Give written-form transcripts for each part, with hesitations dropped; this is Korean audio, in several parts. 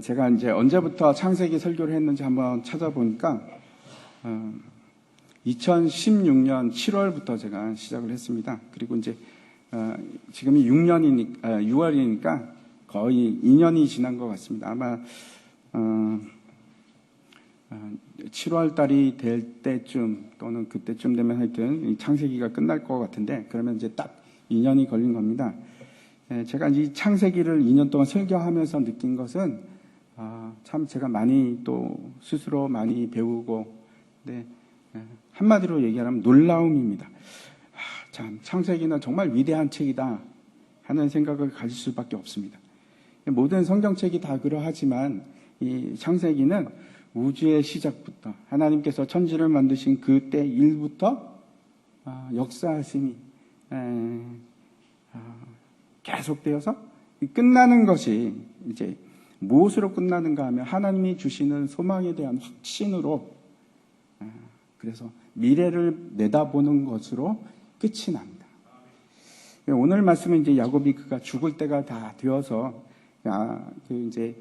제가 이제 언제부터 창세기 설교를 했는지 한번 찾아보니까 2016년 7월부터 제가 시작을 했습니다. 그리고 이제 지금이 6월이니까 거의 2년이 지난 것 같습니다. 아마 7월 달이 될 때쯤 또는 그때쯤 되면 하여튼 이 창세기가 끝날 것 같은데, 그러면 이제 딱 2년이 걸린 겁니다. 제가 이 창세기를 2년 동안 설교하면서 느낀 것은 참 제가 많이 또 스스로 많이 배우고, 네, 한마디로 얘기하면 놀라움입니다. 참 창세기는 정말 위대한 책이다 하는 생각을 가질 수밖에 없습니다. 모든 성경책이 다 그러하지만 이 창세기는 우주의 시작부터 하나님께서 천지를 만드신 그때 일부터 역사하심이 계속되어서 끝나는 것이 이제 무엇으로 끝나는가 하면 하나님이 주시는 소망에 대한 확신으로, 그래서 미래를 내다보는 것으로 끝이 납니다. 오늘 말씀은 이제 야곱이 그가 죽을 때가 다 되어서 이제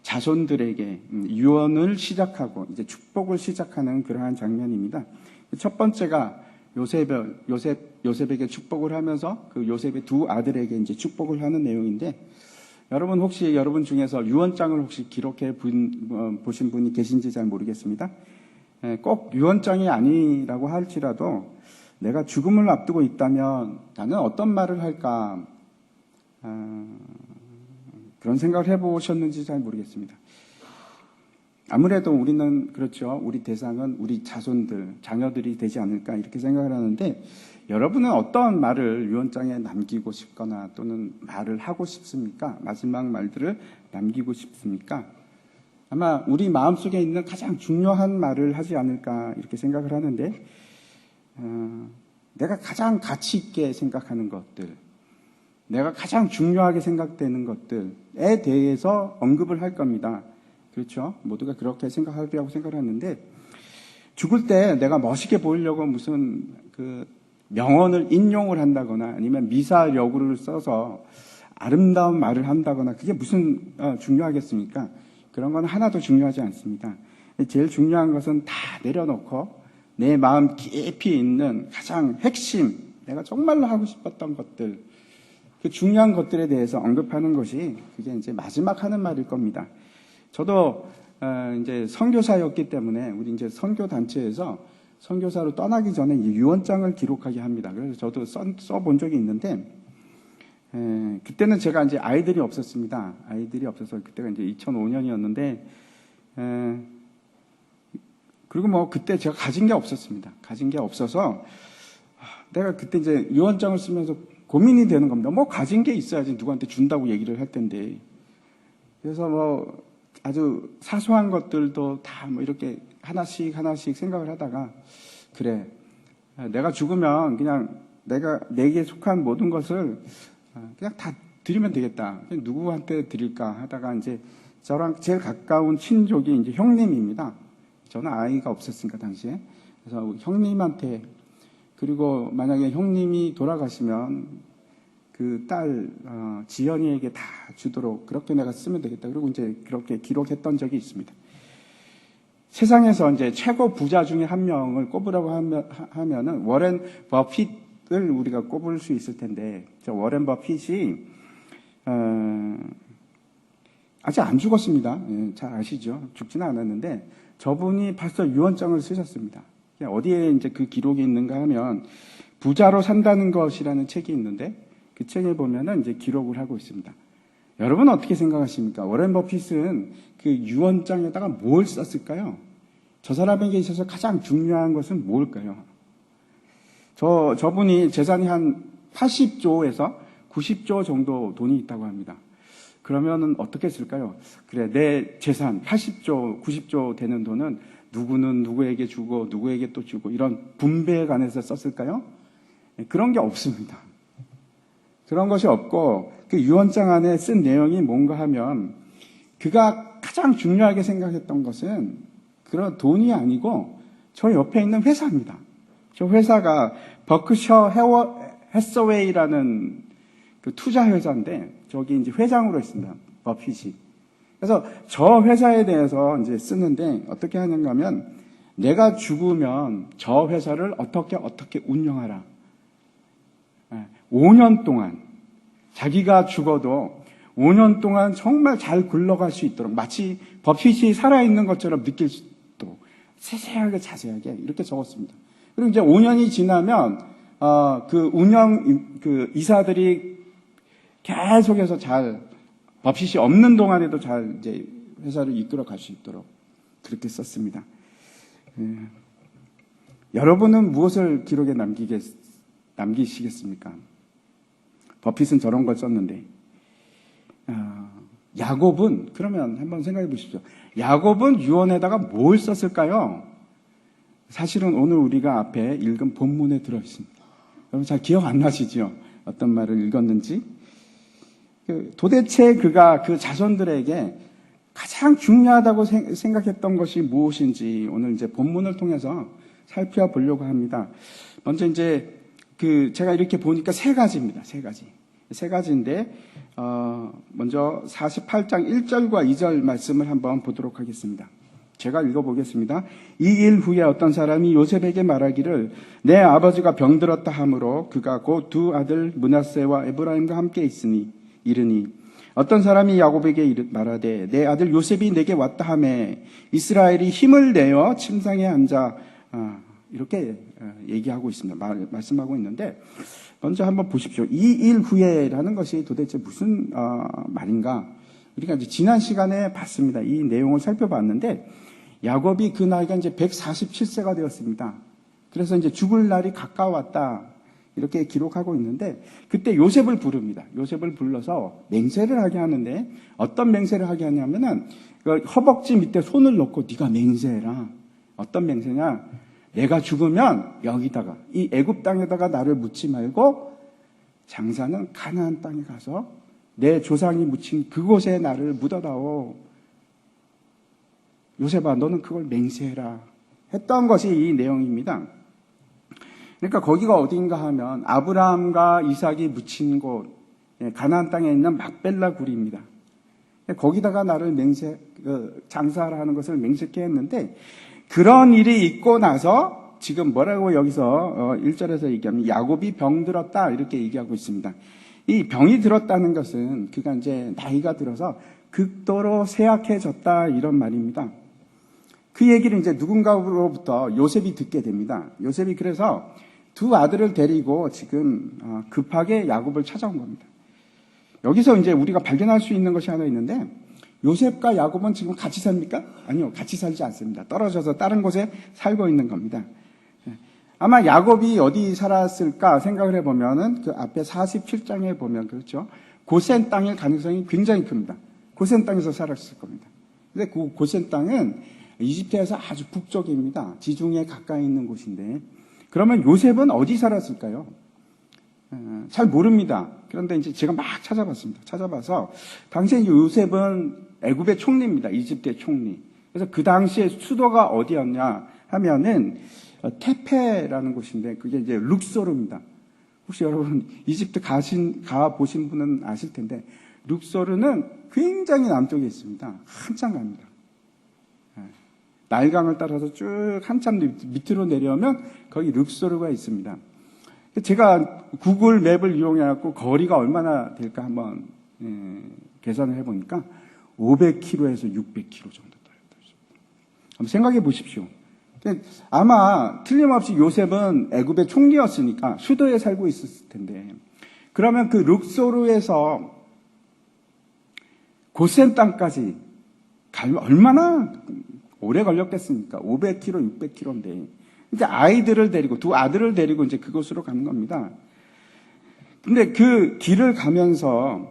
자손들에게 유언을 시작하고 이제 축복을 시작하는 그러한 장면입니다. 첫 번째가 요셉에게 축복을 하면서 그 요셉의 두 아들에게 이제 축복을 하는 내용인데, 여러분 혹시 여러분 중에서 유언장을 혹시 기록해 보신 분이 계신지 잘 모르겠습니다. 꼭 유언장이 아니라고 할지라도 내가 죽음을 앞두고 있다면 나는 어떤 말을 할까, 그런 생각을 해보셨는지 잘 모르겠습니다. 아무래도 우리는 그렇죠. 우리 대상은 우리 자손들, 자녀들이 되지 않을까 이렇게 생각을 하는데, 여러분은 어떤 말을 유언장에 남기고 싶거나 또는 말을 하고 싶습니까? 마지막 말들을 남기고 싶습니까? 아마 우리 마음속에 있는 가장 중요한 말을 하지 않을까 이렇게 생각을 하는데, 내가 가장 가치 있게 생각하는 것들, 내가 가장 중요하게 생각되는 것들에 대해서 언급을 할 겁니다. 그렇죠? 모두가 그렇게 생각하리라고 생각하는데, 죽을 때 내가 멋있게 보이려고 무슨 그 명언을 인용을 한다거나 아니면 미사여구를 써서 아름다운 말을 한다거나 그게 무슨 중요하겠습니까? 그런 건 하나도 중요하지 않습니다. 제일 중요한 것은 다 내려놓고 내 마음 깊이 있는 가장 핵심, 내가 정말로 하고 싶었던 것들, 그 중요한 것들에 대해서 언급하는 것이 그게 이제 마지막 하는 말일 겁니다. 저도 이제 선교사였기 때문에 우리 이제 선교 단체에서 선교사로 떠나기 전에 유언장을 기록하게 합니다. 그래서 저도 써본 적이 있는데, 그때는 제가 이제 아이들이 없었습니다. 아이들이 없어서 그때가 이제 2005년이었는데, 그리고 뭐 그때 제가 가진 게 없었습니다. 가진 게 없어서 내가 그때 이제 유언장을 쓰면서 고민이 되는 겁니다. 뭐 가진 게 있어야지 누구한테 준다고 얘기를 할 텐데. 그래서 뭐 아주 사소한 것들도 다 뭐 이렇게 하나씩 생각을 하다가, 그래, 내가 죽으면 그냥 내게 속한 모든 것을 그냥 다 드리면 되겠다. 그냥 누구한테 드릴까 하다가 이제 저랑 제일 가까운 친족이 이제 형님입니다. 저는 아이가 없었으니까 당시에. 그래서 형님한테, 그리고 만약에 형님이 돌아가시면 그 딸 지연이에게 다 주도록 그렇게 내가 쓰면 되겠다. 그리고 이제 그렇게 기록했던 적이 있습니다. 세상에서 이제 최고 부자 중에 한 명을 꼽으라고 하면은 워렌 버핏을 우리가 꼽을 수 있을 텐데, 저 워렌 버핏이 아직 안 죽었습니다. 잘 아시죠? 죽지는 않았는데 저분이 벌써 유언장을 쓰셨습니다. 어디에 이제 그 기록이 있는가 하면 부자로 산다는 것이라는 책이 있는데, 그 책에 보면은 이제 기록을 하고 있습니다. 여러분은 어떻게 생각하십니까? 워렌 버핏은 그 유언장에다가 뭘 썼을까요? 저 사람에게 있어서 가장 중요한 것은 뭘까요? 저분이 재산이 한 80조에서 90조 정도 돈이 있다고 합니다. 그러면은 어떻게 쓸까요? 그래, 내 재산 80조, 90조 되는 돈은 누구는 누구에게 주고 누구에게 또 주고 이런 분배에 관해서 썼을까요? 그런 게 없습니다. 그런 것이 없고, 그 유언장 안에 쓴 내용이 뭔가 하면 그가 가장 중요하게 생각했던 것은 그런 돈이 아니고 저 옆에 있는 회사입니다. 저 회사가 버크셔 해서웨이라는 그 투자 회사인데, 저기 이제 회장으로 있습니다. 버핏이. 그래서 저 회사에 대해서 이제 쓰는데 어떻게 하는가 하면 내가 죽으면 저 회사를 어떻게 운영하라. 5년 동안 자기가 죽어도 5년 동안 정말 잘 굴러갈 수 있도록 마치 버핏이 살아있는 것처럼 느낄 수 있도록 세세하게 자세하게 이렇게 적었습니다. 그리고 이제 5년이 지나면 그 이사들이 계속해서 잘 버핏이 없는 동안에도 잘 이제 회사를 이끌어 갈 수 있도록 그렇게 썼습니다. 여러분은 무엇을 기록에 남기시겠습니까? 버핏은 저런 걸 썼는데 야곱은 그러면 한번 생각해 보십시오. 야곱은 유언에다가 뭘 썼을까요? 사실은 오늘 우리가 앞에 읽은 본문에 들어있습니다. 여러분 잘 기억 안 나시죠? 어떤 말을 읽었는지. 도대체 그가 그 자손들에게 가장 중요하다고 생각했던 것이 무엇인지 오늘 이제 본문을 통해서 살펴보려고 합니다. 먼저 이제 제가 이렇게 보니까 세 가지입니다. 세 가지인데, 먼저 48장 1절과 2절 말씀을 한번 보도록 하겠습니다. 제가 읽어보겠습니다. 이 일 후에 어떤 사람이 요셉에게 말하기를 내 아버지가 병들었다 하므로 그가 곧 두 아들 므낫세와 에브라임과 함께 있으니 이르니 어떤 사람이 야곱에게 말하되 내 아들 요셉이 내게 왔다 하매 이스라엘이 힘을 내어 침상에 앉아 이렇게 얘기하고 있습니다. 말씀하고 있는데 먼저 한번 보십시오. 이 일 후에라는 것이 도대체 무슨 말인가? 우리가 이제 지난 시간에 봤습니다. 이 내용을 살펴봤는데 야곱이 그 나이가 이제 147세가 되었습니다. 그래서 이제 죽을 날이 가까웠다. 이렇게 기록하고 있는데 그때 요셉을 부릅니다. 요셉을 불러서 맹세를 하게 하는데 어떤 맹세를 하게 하냐면은 허벅지 밑에 손을 넣고 네가 맹세해라. 어떤 맹세냐? 내가 죽으면 여기다가 이 애굽 땅에다가 나를 묻지 말고 장사는 가나안 땅에 가서 내 조상이 묻힌 그곳에 나를 묻어다오. 요셉아 너는 그걸 맹세해라 했던 것이 이 내용입니다. 그러니까 거기가 어딘가 하면 아브라함과 이삭이 묻힌 곳 가나안 땅에 있는 막벨라 굴입니다. 거기다가 나를 장사하라 하는 것을 맹세케 했는데 그런 일이 있고 나서 지금 뭐라고 여기서 1절에서 얘기하면 야곱이 병들었다 이렇게 얘기하고 있습니다. 이 병이 들었다는 것은 그가 이제 나이가 들어서 극도로 쇠약해졌다 이런 말입니다. 그 얘기를 이제 누군가로부터 요셉이 듣게 됩니다. 요셉이 그래서 두 아들을 데리고 지금 급하게 야곱을 찾아온 겁니다. 여기서 이제 우리가 발견할 수 있는 것이 하나 있는데 요셉과 야곱은 지금 같이 삽니까? 아니요, 같이 살지 않습니다. 떨어져서 다른 곳에 살고 있는 겁니다. 아마 야곱이 어디 살았을까 생각을 해보면은 그 앞에 47장에 보면 그렇죠. 고센 땅일 가능성이 굉장히 큽니다. 고센 땅에서 살았을 겁니다. 근데 그 고센 땅은 이집트에서 아주 북쪽입니다. 지중해 가까이 있는 곳인데 그러면 요셉은 어디 살았을까요? 잘 모릅니다. 그런데 이제 제가 막 찾아봤습니다. 찾아봐서 당시에 요셉은 애굽의 총리입니다. 이집트의 총리. 그래서 그 당시에 수도가 어디였냐 하면은 테페라는 곳인데 그게 이제 룩소르입니다. 혹시 여러분 이집트 가 보신 분은 아실 텐데 룩소르는 굉장히 남쪽에 있습니다. 한참 갑니다. 나일강을 따라서 쭉 한참 밑으로 내려오면 거기 룩소르가 있습니다. 제가 구글 맵을 이용해갖고 거리가 얼마나 될까 한번 계산을 해보니까 500km에서 600km 정도 떨어졌습니다. 한번 생각해 보십시오. 아마 틀림없이 요셉은 애굽의 총리였으니까 수도에 살고 있었을 텐데 그러면 그 룩소르에서 고센 땅까지 가면 얼마나 오래 걸렸겠습니까? 500km, 600km인데. 이제 아이들을 데리고, 두 아들을 데리고 이제 그곳으로 가는 겁니다. 근데 그 길을 가면서,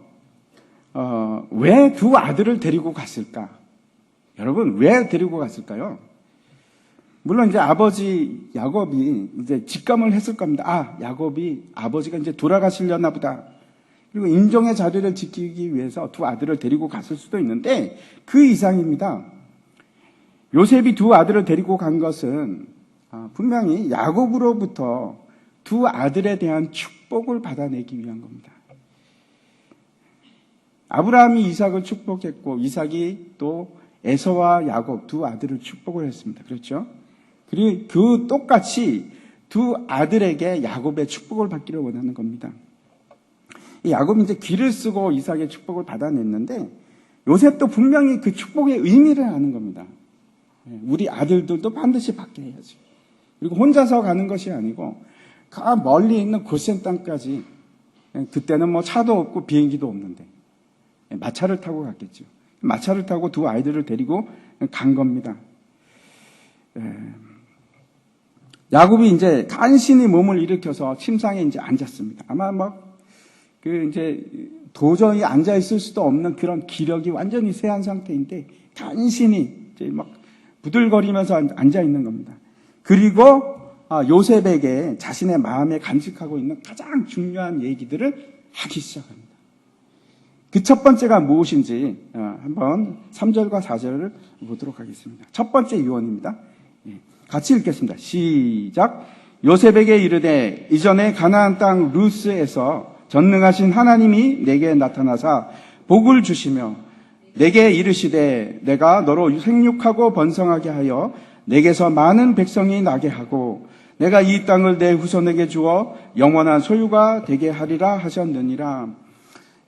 왜 두 아들을 데리고 갔을까? 여러분, 왜 데리고 갔을까요? 물론 이제 아버지 야곱이 이제 직감을 했을 겁니다. 야곱이 아버지가 이제 돌아가시려나 보다. 그리고 인종의 자리를 지키기 위해서 두 아들을 데리고 갔을 수도 있는데 그 이상입니다. 요셉이 두 아들을 데리고 간 것은 분명히 야곱으로부터 두 아들에 대한 축복을 받아내기 위한 겁니다. 아브라함이 이삭을 축복했고 이삭이 또 에서와 야곱 두 아들을 축복을 했습니다. 그렇죠? 그리고 그 똑같이 두 아들에게 야곱의 축복을 받기를 원하는 겁니다. 이 야곱이 이제 귀를 쓰고 이삭의 축복을 받아냈는데 요셉도 분명히 그 축복의 의미를 아는 겁니다. 우리 아들들도 반드시 받게 해야지. 그리고 혼자서 가는 것이 아니고 그 멀리 있는 고센 땅까지, 그때는 뭐 차도 없고 비행기도 없는데 마차를 타고 갔겠죠. 마차를 타고 두 아이들을 데리고 간 겁니다. 야곱이 이제 간신히 몸을 일으켜서 침상에 이제 앉았습니다. 아마 이제 도저히 앉아 있을 수도 없는 그런 기력이 완전히 쇠한 상태인데 간신히 이제 부들거리면서 앉아 있는 겁니다. 그리고 요셉에게 자신의 마음에 간직하고 있는 가장 중요한 얘기들을 하기 시작합니다. 그 첫 번째가 무엇인지 한번 3절과 4절을 보도록 하겠습니다. 첫 번째 유언입니다. 같이 읽겠습니다. 시작. 요셉에게 이르되 이전에 가나안 땅 루스에서 전능하신 하나님이 내게 나타나사 복을 주시며 내게 이르시되 내가 너로 생육하고 번성하게 하여 내게서 많은 백성이 나게 하고 내가 이 땅을 내 후손에게 주어 영원한 소유가 되게 하리라 하셨느니라.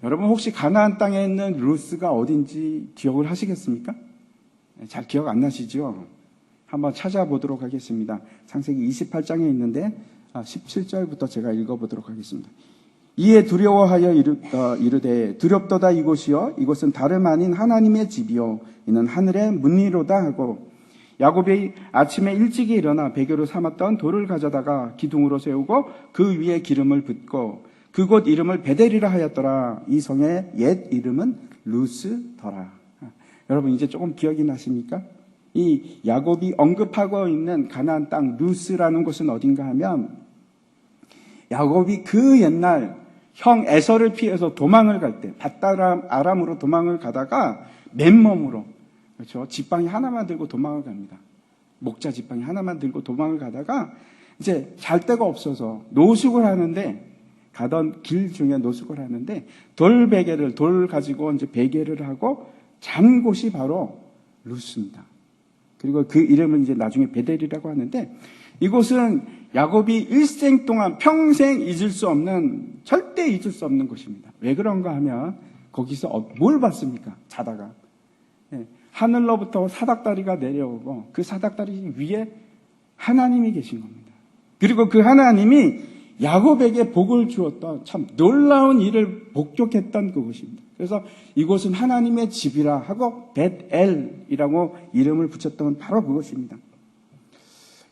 여러분 혹시 가나안 땅에 있는 루스가 어딘지 기억을 하시겠습니까? 잘 기억 안 나시죠? 한번 찾아보도록 하겠습니다. 창세기 28장에 있는데 17절부터 제가 읽어보도록 하겠습니다. 이에 두려워하여 이르되 두렵도다 이곳이여 이곳은 다름 아닌 하나님의 집이요 이는 하늘의 문이로다 하고 야곱이 아침에 일찍이 일어나 베개로 삼았던 돌을 가져다가 기둥으로 세우고 그 위에 기름을 붓고 그곳 이름을 베델이라 하였더라. 이 성의 옛 이름은 루스더라. 여러분 이제 조금 기억이 나십니까? 이 야곱이 언급하고 있는 가나안 땅 루스라는 곳은 어딘가 하면 야곱이 그 옛날 형 에서를 피해서 도망을 갈 때 밧다람 아람으로 도망을 가다가 맨몸으로, 그렇죠, 지팡이 하나만 들고 도망을 갑니다. 목자 지팡이 하나만 들고 도망을 가다가 이제 잘 데가 없어서 노숙을 하는데, 가던 길 중에 노숙을 하는데 돌 가지고 이제 베개를 하고 잔 곳이 바로 루스입니다. 그리고 그 이름은 이제 나중에 베델이라고 하는데, 이곳은 야곱이 일생 동안 평생 잊을 수 없는, 절대 잊을 수 없는 곳입니다. 왜 그런가 하면 거기서 뭘 봤습니까? 자다가 하늘로부터 사닥다리가 내려오고 그 사닥다리 위에 하나님이 계신 겁니다. 그리고 그 하나님이 야곱에게 복을 주었던 참 놀라운 일을 목격했던 그곳입니다. 그래서 이곳은 하나님의 집이라 하고 벳엘이라고 이름을 붙였던 바로 그것입니다.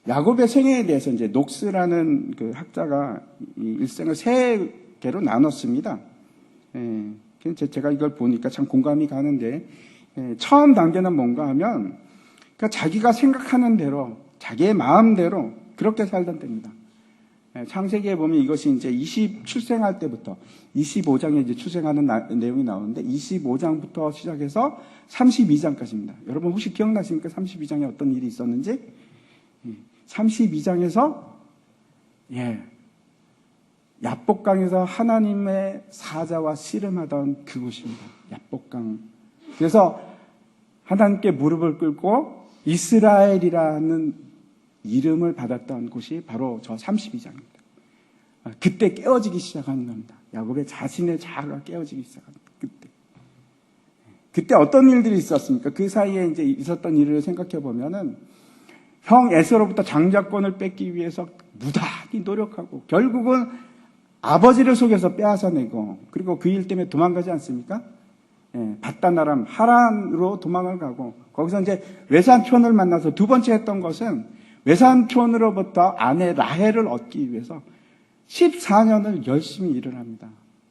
야곱의 생애에 대해서 이제 녹스라는 그 학자가 이 일생을 세 개로 나눴습니다. 제가 이걸 보니까 참 공감이 가는데, 처음 단계는 뭔가 하면 그러니까 자기가 생각하는 대로 자기의 마음대로 그렇게 살던 때입니다. 창세기에 보면 이것이 이제 출생할 때부터 25장에 이제 출생하는 내용이 나오는데 25장부터 시작해서 32장까지입니다. 여러분 혹시 기억나십니까? 32장에 어떤 일이 있었는지? 32장에서 야복강에서 하나님의 사자와 씨름하던 그곳입니다. 야복강. 그래서 하나님께 무릎을 꿇고 이스라엘이라는 이름을 받았던 곳이 바로 저 32장입니다. 그때 깨어지기 시작하는 겁니다. 야곱의 자신의 자아가 깨어지기 시작합니다. 그때 어떤 일들이 있었습니까? 그 사이에 이제 있었던 일을 생각해 보면은 형 에서로부터 장자권을 뺏기 위해서 무단히 노력하고 결국은 아버지를 속여서 빼앗아내고, 그리고 그 일 때문에 도망가지 않습니까? 바단 아람 하란으로 도망을 가고 거기서 이제 외삼촌을 만나서 두 번째 했던 것은 외삼촌으로부터 아내 라헬을 얻기 위해서 14년을 열심히 일을 합니다.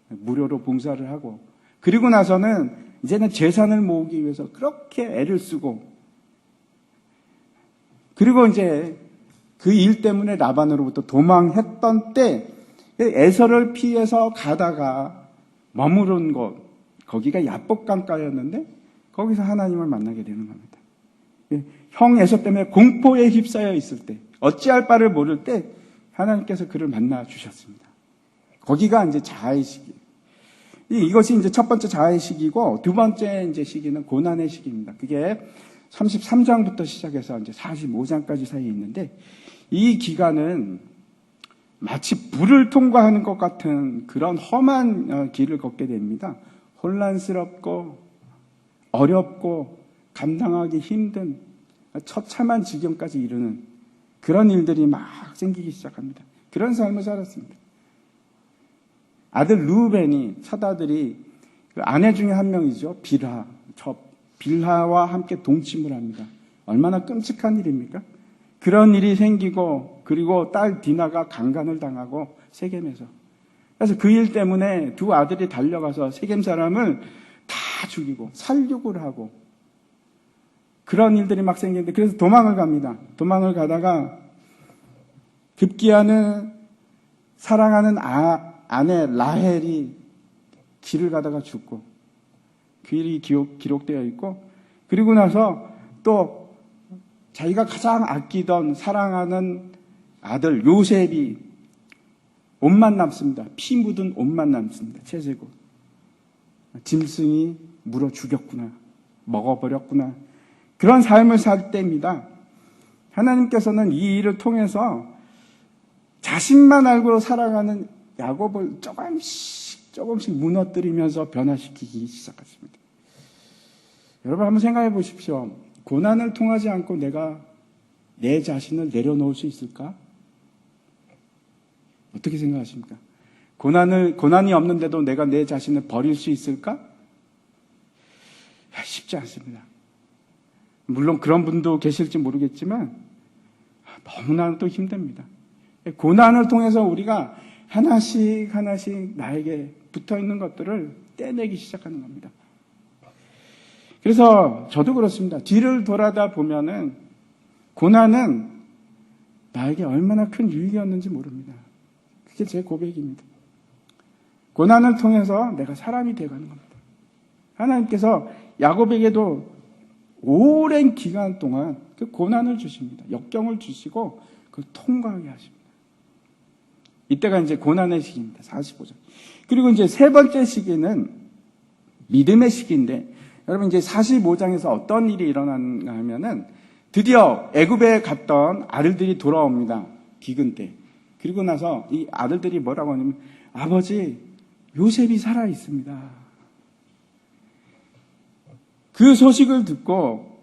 무료로 봉사를 하고, 그리고 나서는 이제는 재산을 모으기 위해서 그렇게 애를 쓰고, 그리고 이제 그 일 때문에 라반으로부터 도망했던 때 에서를 피해서 가다가 머무른 곳, 거기가 야복강가였는데 거기서 하나님을 만나게 되는 겁니다. 형 에서 때문에 공포에 휩싸여 있을 때, 어찌할 바를 모를 때 하나님께서 그를 만나 주셨습니다. 거기가 이제 자아의 시기. 이것이 이제 첫 번째 자해의 시기고, 두 번째 이제 시기는 고난의 시기입니다. 그게 33장부터 시작해서 이제 45장까지 사이에 있는데, 이 기간은 마치 불을 통과하는 것 같은 그런 험한 길을 걷게 됩니다. 혼란스럽고 어렵고 감당하기 힘든 처참한 지경까지 이르는 그런 일들이 막 생기기 시작합니다. 그런 삶을 살았습니다. 아들 루벤이 첫 아들이 그 아내 중에 한 명이죠. 빌하. 저 빌하와 함께 동침을 합니다. 얼마나 끔찍한 일입니까? 그런 일이 생기고, 그리고 딸 디나가 강간을 당하고 세겜에서. 그래서 그 일 때문에 두 아들이 달려가서 세겜 사람을 다 죽이고 살육을 하고 그런 일들이 막 생기는데, 그래서 도망을 갑니다. 도망을 가다가 급기야는 사랑하는 아내 라헬이 길을 가다가 죽고, 그 일이 기록되어 있고, 그리고 나서 또 자기가 가장 아끼던 사랑하는 아들 요셉이 옷만 남습니다. 피 묻은 옷만 남습니다. 채색옷. 짐승이 물어 죽였구나. 먹어버렸구나. 그런 삶을 살 때입니다. 하나님께서는 이 일을 통해서 자신만 알고 살아가는 야곱을 조금씩 무너뜨리면서 변화시키기 시작했습니다. 여러분 한번 생각해 보십시오. 고난을 통하지 않고 내가 내 자신을 내려놓을 수 있을까? 어떻게 생각하십니까? 고난이 없는데도 내가 내 자신을 버릴 수 있을까? 쉽지 않습니다. 물론 그런 분도 계실지 모르겠지만 너무나도 힘듭니다. 고난을 통해서 우리가 하나씩 나에게 붙어있는 것들을 떼내기 시작하는 겁니다. 그래서 저도 그렇습니다. 뒤를 돌아다 보면은 고난은 나에게 얼마나 큰 유익이었는지 모릅니다. 그게 제 고백입니다. 고난을 통해서 내가 사람이 되어가는 겁니다. 하나님께서 야곱에게도 오랜 기간 동안 그 고난을 주십니다. 역경을 주시고 그걸 통과하게 하십니다. 이때가 이제 고난의 시기입니다. 45장. 그리고 이제 세 번째 시기는 믿음의 시기인데, 여러분 이제 45장에서 어떤 일이 일어났는가 하면은 드디어 애굽에 갔던 아들들이 돌아옵니다. 기근 때. 그리고 나서 이 아들들이 뭐라고 하냐면, 아버지 요셉이 살아 있습니다. 그 소식을 듣고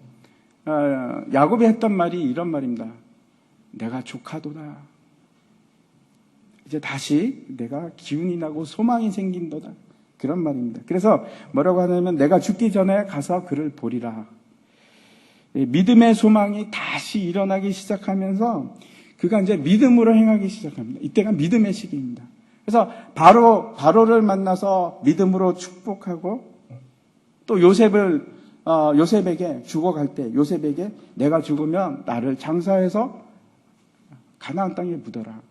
야곱이 했던 말이 이런 말입니다. 내가 조카도다. 이제 다시 내가 기운이 나고 소망이 생긴도다. 그런 말입니다. 그래서 뭐라고 하냐면, 내가 죽기 전에 가서 그를 보리라. 믿음의 소망이 다시 일어나기 시작하면서 그가 이제 믿음으로 행하기 시작합니다. 이때가 믿음의 시기입니다. 그래서 바로를 만나서 믿음으로 축복하고, 또 요셉에게 죽어갈 때 요셉에게 내가 죽으면 나를 장사해서 가나안 땅에 묻어라.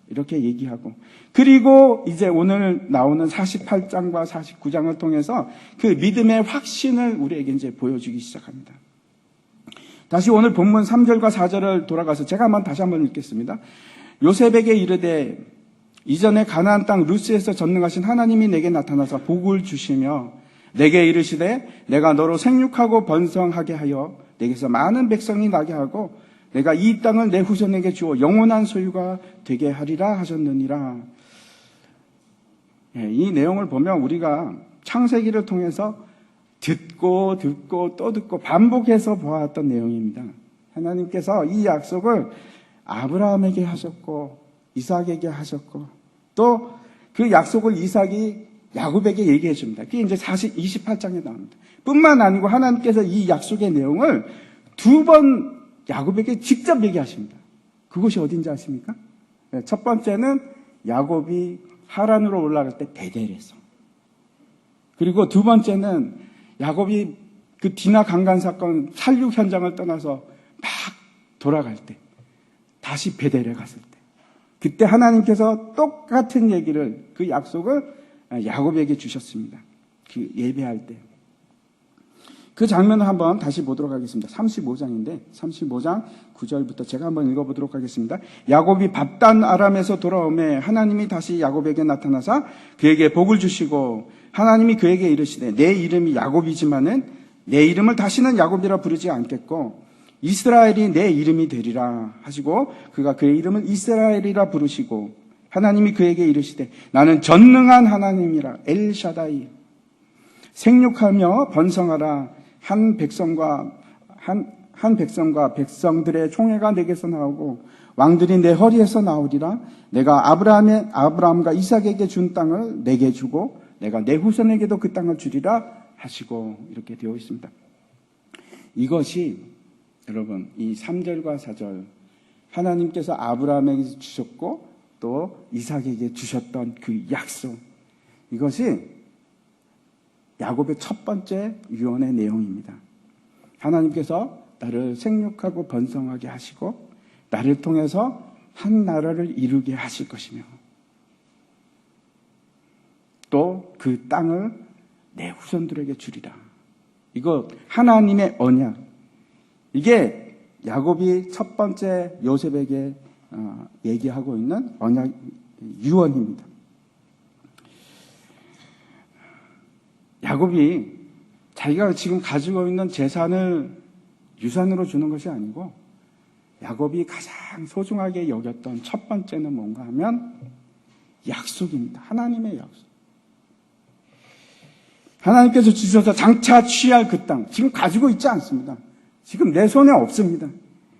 이렇게 얘기하고, 그리고 이제 오늘 나오는 48장과 49장을 통해서 그 믿음의 확신을 우리에게 이제 보여주기 시작합니다. 다시 오늘 본문 3절과 4절을 돌아가서 제가 다시 한번 읽겠습니다. 요셉에게 이르되 이전에 가나안 땅 루스에서 전능하신 하나님이 내게 나타나서 복을 주시며 내게 이르시되 내가 너로 생육하고 번성하게 하여 내게서 많은 백성이 나게 하고 내가 이 땅을 내 후손에게 주어 영원한 소유가 되게 하리라 하셨느니라. 이 내용을 보면 우리가 창세기를 통해서 듣고 또 듣고 반복해서 보았던 내용입니다. 하나님께서 이 약속을 아브라함에게 하셨고 이삭에게 하셨고, 또 그 약속을 이삭이 야곱에게 얘기해 줍니다. 그게 이제 28장에 나옵니다. 뿐만 아니고 하나님께서 이 약속의 내용을 두 번 야곱에게 직접 얘기하십니다. 그곳이 어딘지 아십니까? 첫 번째는 야곱이 하란으로 올라갈 때 베델에서, 그리고 두 번째는 야곱이 그 디나 강간 사건 살육 현장을 떠나서 막 돌아갈 때, 다시 베델에 갔을 때, 그때 하나님께서 똑같은 얘기를, 그 약속을 야곱에게 주셨습니다. 그 예배할 때. 그 장면을 한번 다시 보도록 하겠습니다. 35장인데 35장 9절부터 제가 한번 읽어보도록 하겠습니다. 야곱이 밥단 아람에서 돌아오매 하나님이 다시 야곱에게 나타나사 그에게 복을 주시고 하나님이 그에게 이르시되 내 이름이 야곱이지만은 내 이름을 다시는 야곱이라 부르지 않겠고 이스라엘이 내 이름이 되리라 하시고 그가 그의 이름을 이스라엘이라 부르시고 하나님이 그에게 이르시되 나는 전능한 하나님이라 엘샤다이 생육하며 번성하라 한 백성과 백성들의 총회가 내게서 나오고 왕들이 내 허리에서 나오리라. 내가 아브라함과 이삭에게 준 땅을 내게 주고 내가 내 후손에게도 그 땅을 주리라 하시고 이렇게 되어 있습니다. 이것이 여러분 이 3절과 4절 하나님께서 아브라함에게 주셨고 또 이삭에게 주셨던 그 약속, 이것이 야곱의 첫 번째 유언의 내용입니다. 하나님께서 나를 생육하고 번성하게 하시고 나를 통해서 한 나라를 이루게 하실 것이며 또 그 땅을 내 후손들에게 주리라. 이거 하나님의 언약. 이게 야곱이 첫 번째 요셉에게 얘기하고 있는 언약 유언입니다. 야곱이 자기가 지금 가지고 있는 재산을 유산으로 주는 것이 아니고 야곱이 가장 소중하게 여겼던 첫 번째는 뭔가 하면 약속입니다. 하나님의 약속. 하나님께서 주셔서 장차 취할 그 땅, 지금 가지고 있지 않습니다. 지금 내 손에 없습니다.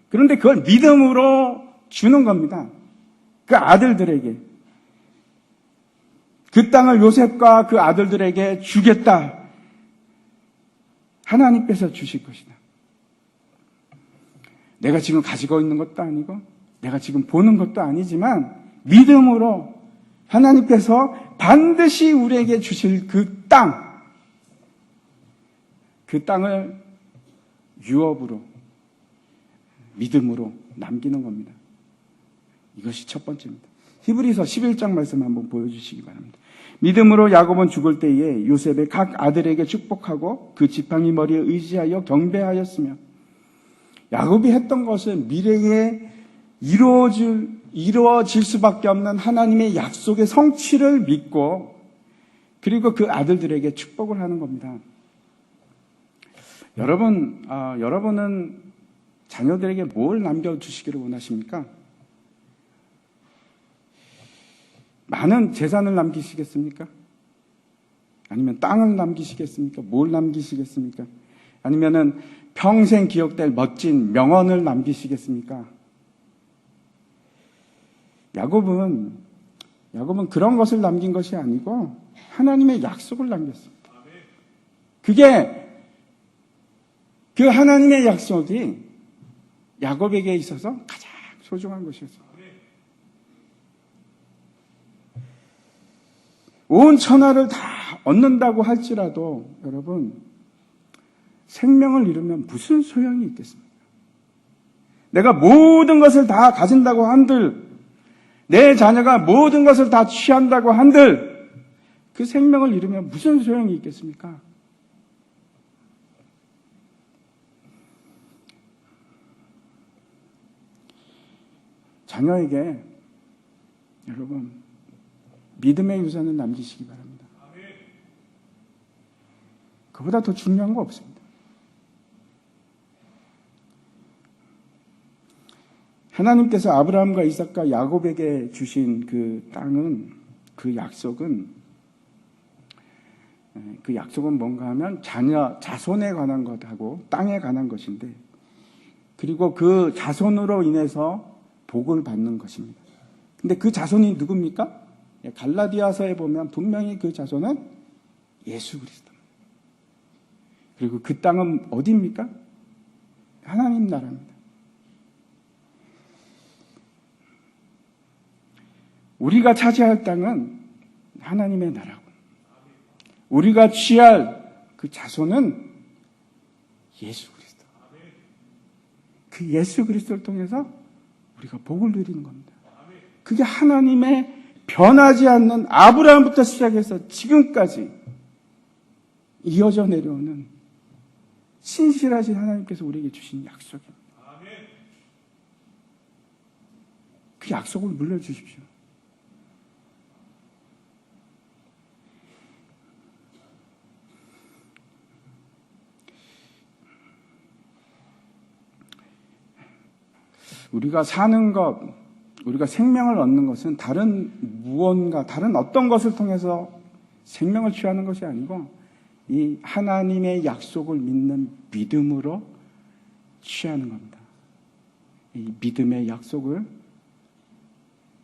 그런데 그걸 믿음으로 주는 겁니다. 그 아들들에게. 그 땅을 요셉과 그 아들들에게 주겠다. 하나님께서 주실 것이다. 내가 지금 가지고 있는 것도 아니고 내가 지금 보는 것도 아니지만 믿음으로 하나님께서 반드시 우리에게 주실 그 땅, 그 땅을 유업으로 믿음으로 남기는 겁니다. 이것이 첫 번째입니다. 히브리서 11장 말씀 한번 보여주시기 바랍니다. 믿음으로 야곱은 죽을 때에 요셉의 각 아들에게 축복하고 그 지팡이 머리에 의지하여 경배하였으며 야곱이 했던 것은 미래에 이루어질 수밖에 없는 하나님의 약속의 성취를 믿고 그리고 그 아들들에게 축복을 하는 겁니다. 여러분은 자녀들에게 뭘 남겨주시기를 원하십니까? 많은 재산을 남기시겠습니까? 아니면 땅을 남기시겠습니까? 뭘 남기시겠습니까? 아니면은 평생 기억될 멋진 명언을 남기시겠습니까? 야곱은 그런 것을 남긴 것이 아니고 하나님의 약속을 남겼습니다. 그게 그 하나님의 약속이 야곱에게 있어서 가장 소중한 것이었습니다. 온 천하를 다 얻는다고 할지라도 여러분 생명을 잃으면 무슨 소용이 있겠습니까? 내가 모든 것을 다 가진다고 한들 내 자녀가 모든 것을 다 취한다고 한들 그 생명을 잃으면 무슨 소용이 있겠습니까? 자녀에게 여러분 믿음의 유산을 남기시기 바랍니다. 그보다 더 중요한 거 없습니다. 하나님께서 아브라함과 이삭과 야곱에게 주신 그 땅은 그 약속은 뭔가 하면 자손에 관한 것하고 땅에 관한 것인데 그리고 그 자손으로 인해서 복을 받는 것입니다. 근데 그 자손이 누굽니까? 갈라디아서에 보면 분명히 그 자손은 예수 그리스도. 그리고 그 땅은 어디입니까? 하나님 나라입니다. 우리가 차지할 땅은 하나님의 나라고 우리가 취할 그 자손은 예수 그리스도. 그 예수 그리스도를 통해서 우리가 복을 누리는 겁니다. 그게 하나님의 변하지 않는 아브라함부터 시작해서 지금까지 이어져 내려오는 신실하신 하나님께서 우리에게 주신 약속입니다. 그 약속을 물려주십시오. 우리가 사는 것, 우리가 생명을 얻는 것은 다른 무언가, 다른 어떤 것을 통해서 생명을 취하는 것이 아니고 이 하나님의 약속을 믿는 믿음으로 취하는 겁니다. 이 믿음의 약속을